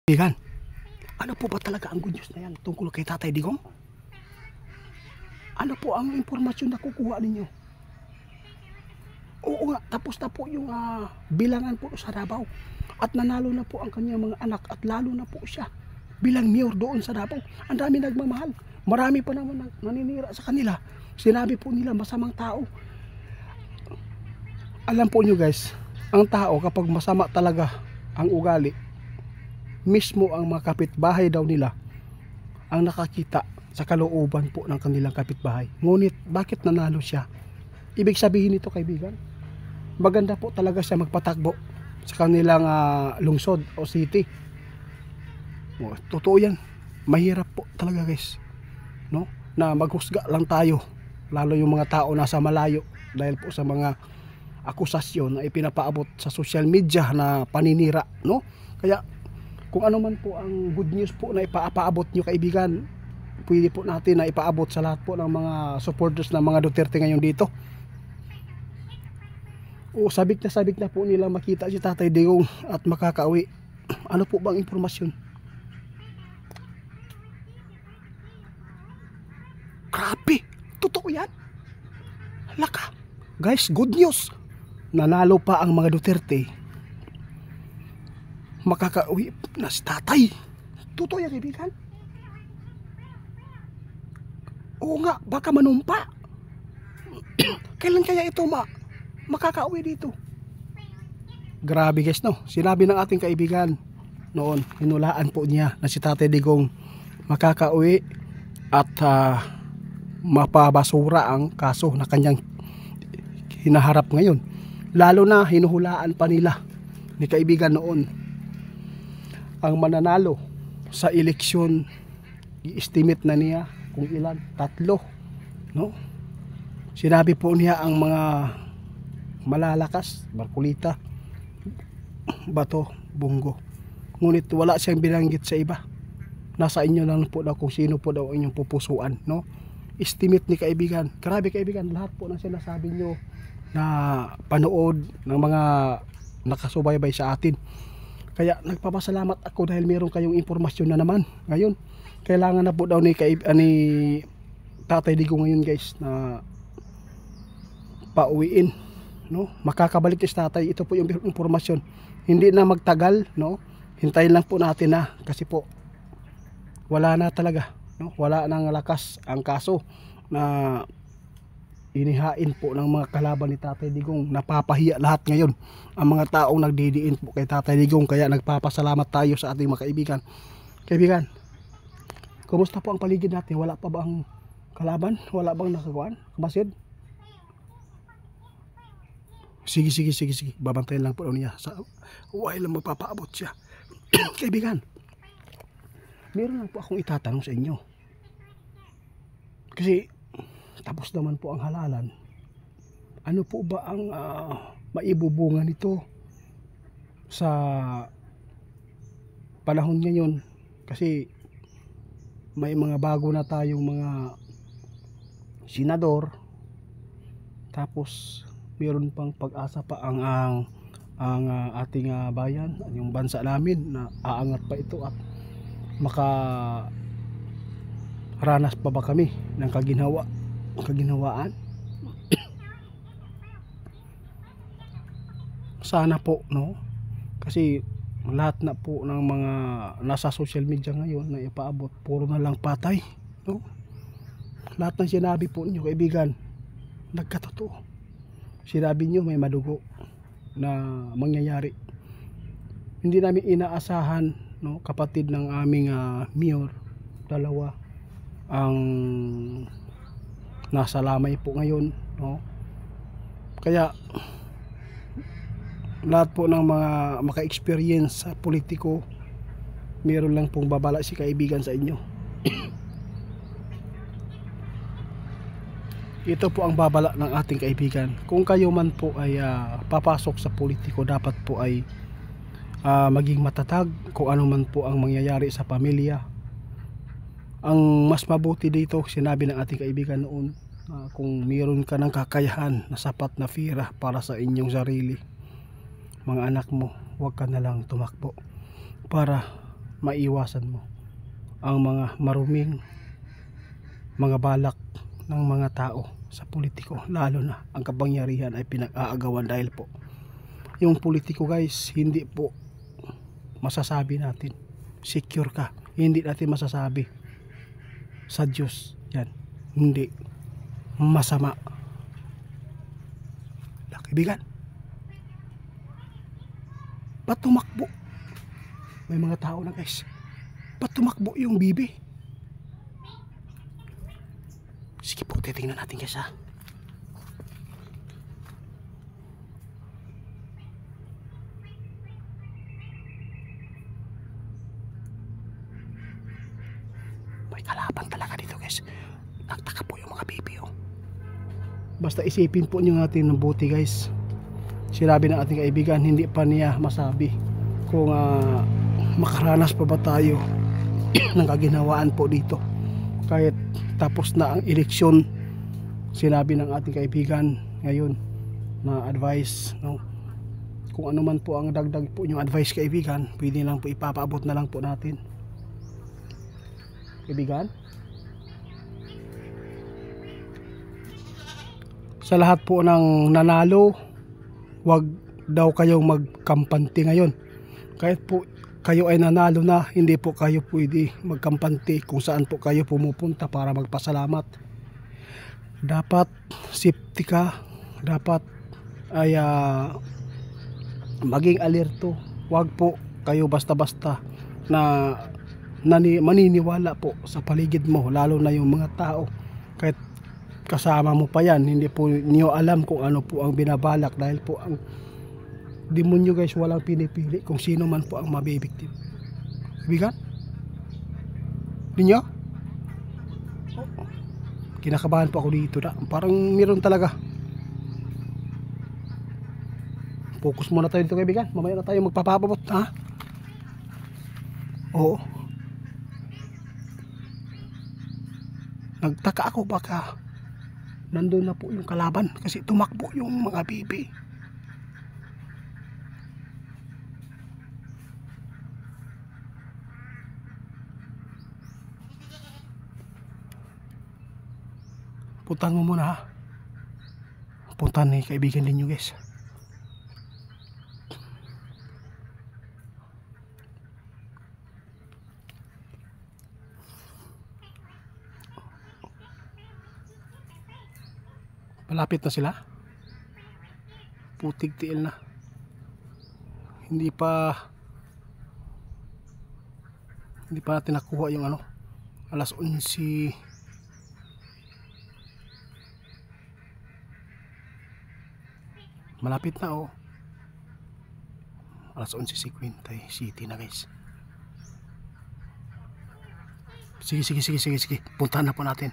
Kaibigan, ano po ba talaga ang good news na yan tungkol kay Tatay Digong? Ano po ang impormasyon na kukuha ninyo? Oo nga, tapos na po yung bilangan po sa Davao. At nanalo na po ang kanyang mga anak at lalo na po siya bilang mayor doon sa Davao. Ang dami nagmamahal. Marami pa naman naninira sa kanila. Sinabi po nila masamang tao. Alam po nyo guys, ang tao kapag masama talaga ang ugali, mismo ang mga kapitbahay daw nila ang nakakita sa kalooban po ng kanilang kapitbahay. Ngunit bakit nanalo siya? Ibig sabihin nito kaibigan, maganda po talaga siya magpatakbo sa kanilang lungsod o city. Totoo yan. Mahirap po talaga guys, no? Na maghusga lang tayo, lalo yung mga tao nasa malayo dahil po sa mga akusasyon na ipinapaabot sa social media na paninira, no? Kaya kung ano man po ang good news po na ipapaabot nyo kaibigan, pwede po natin na ipaabot sa lahat po ng mga supporters ng mga Duterte ngayon dito. O sabik na po nila makita si Tatay Digong at makakauwi. Ano po bang impormasyon? Grabe, totoo yan. Laka guys, good news. Nanalo pa ang mga Duterte, makakauwi na si Tatay. Totoo yan kaibigan. Oo nga, baka manumpa. Kailan kaya ito makakauwi dito? Grabe guys, no? Sinabi ng ating kaibigan noon, hinulaan po niya na si Tatay Digong makakauwi at mapabasura ang kaso na kanyang hinaharap ngayon. Lalo na hinuhulaan pa nila ni kaibigan noon ang mananalo sa eleksyon. I-estimate na niya kung ilan, 3, no? Sinabi po niya ang mga malalakas, Marcolita, Bato, Bungo. Ngunit wala siyang binanggit sa iba. Nasa inyo lang po daw kung sino po daw inyong pupusuan, no? Estimate ni kaibigan. Grabe kaibigan, lahat po ng sinasabi nyo na panood ng mga nakasubaybay sa atin. Kaya nagpapasalamat ako dahil meron kayong impormasyon na naman ngayon. Kailangan na po daw ni Tatay Digong ngayon guys na pauwiin, no? Makakabalik si Tatay. Ito po yung impormasyon. Hindi na magtagal, no? Hintayin lang po natin na kasi po wala na talaga, no? Wala nang lakas ang kaso na inihain po ng mga kalaban ni Tatay Digong. Napapahiya lahat ngayon ang mga taong nagdidiin po kay Tatay Digong. Kaya nagpapasalamat tayo sa ating mga kaibigan. Kaibigan, kumusta po ang paligid natin? Wala pa ba ang kalaban? Wala bang nakagawan? Kamasid? Sige. Babantayan lang po niya. Huwag lang magpapaabot siya. Kaibigan, meron lang po akong itatanong sa inyo. Kasi tapos naman po ang halalan. Ano po ba ang maibubunga nito sa panahon ngayon? Kasi may mga bago na tayong mga senador. Tapos meron pang pag-asa pa ang ating bayan, yung bansa namin na aangat pa ito at makaranas pa ba kami ng kaginhawaan. Sana po, no? Kasi lahat na po ng mga nasa social media ngayon na ipaabot puro na lang patay, no? Lahat ng sinabi po niyo kaibigan nagkatotoo. Sinabi niyo may madugo na mangyayari. Hindi namin inaasahan, no? Kapatid ng aming mayor, 2 ang nasa lamay po ngayon, no? Kaya lahat po ng mga maka-experience sa politiko, meron lang pong babala si kaibigan sa inyo. Ito po ang babala ng ating kaibigan. Kung kayo man po ay papasok sa politiko, dapat po ay maging matatag kung ano man po ang mangyayari sa pamilya. Ang mas mabuti dito, sinabi ng ating kaibigan noon, kung mayroon ka ng kakayahan na sapat na pira para sa inyong sarili, mga anak mo, huwag ka na lang tumakbo para maiwasan mo ang mga maruming mga balak ng mga tao sa politiko, lalo na ang kapangyarihan ay pinag-aagawan. Dahil po yung politiko guys, hindi po masasabi natin secure ka, hindi natin masasabi sa Diyos yan, hindi masama. Kaibigan, ba't tumakbo? May mga tao na guys, ba't tumakbo yung bibi? Sige po, titingnan natin guys ha. May kalaban talaga dito guys. Nagtaka po yung mga bibi oh. Basta isipin po nyo natin ng buti guys. Sinabi ng ating kaibigan, hindi pa niya masabi kung makaranas pa ba tayo ng kaginhawaan po dito. Kahit tapos na ang eleksyon, sinabi ng ating kaibigan ngayon na advice, no? Kung ano man po ang dagdag po yung advice kaibigan, pwede lang po ipapaabot na lang po natin. Kaibigan, sa lahat po ng nanalo, wag daw kayong magkampante ngayon. Kahit po kayo ay nanalo na, hindi po kayo pwede magkampante kung saan po kayo pumupunta para magpasalamat. Dapat safety ka, dapat ay maging alerto. Wag po kayo basta-basta na maniniwala po sa paligid mo, lalo na yung mga tao. Kahit kasama mo pa yan, hindi po niyo alam kung ano po ang binabalak. Dahil po ang demonyo guys, walang pinipili kung sino man po ang mabibiktim. Kaibigan, ninyo? Kinakabahan po ako dito na. Parang meron talaga. Focus muna tayo dito kaibigan. Mamaya na tayo magpapapabot ha. Oo. Nagtaka ako baka nandun na po yung kalaban kasi tumakbo yung mga bibi. Puntahan mo muna ha. Puntahan ni kaibigan ninyo guys. Malapit na sila. Putig tiil na. Hindi pa natin nakuha yung ano, alas 11. Malapit na oh. Alas 11:50 city na guys. Sige. Puntahan na po natin.